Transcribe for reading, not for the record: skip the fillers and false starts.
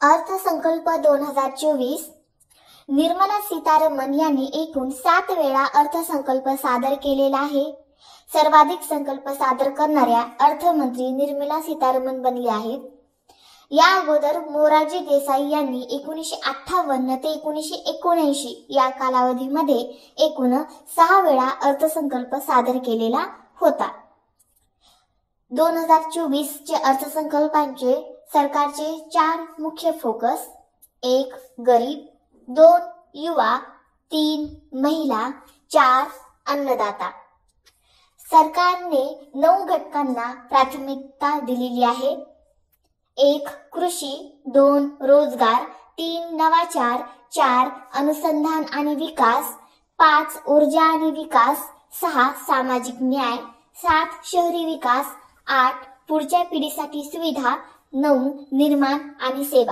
अर्थसंकल्प 2024 निर्मला सीतारामन यांनी एकूण 7 वेळा अर्थसंकल्प सादर केलेला आहे। सर्वाधिक संकल्प सादर करणाऱ्या अर्थमंत्री निर्मला सीतारामन बनले आहेत। या अगोदर मोरारजी देसाई यांनी 1958 ते 1979 या कालावधीमध्ये एकूण 6 वेळा अर्थसंकल्प सादर केलेला होता। 2024 चे अर्थसंकल्पांचे सरकारचे 4 मुख्य फोकस: 1 गरीब, 2 युवा, 3 महिला, 4 अन्नदाता। सरकारने 9 घटकांना प्राथमिकता दिलेली आहे। 1 कृषी, 2 रोजगार, 3 नवाचार, 4 अनुसंधान आणि विकास, 5 ऊर्जा आणि विकास, 6 सामाजिक न्याय, 7 शहरी विकास, 8 पुढच्या पिढीसाठी सुविधा, 9 निर्माण आणि सेवा।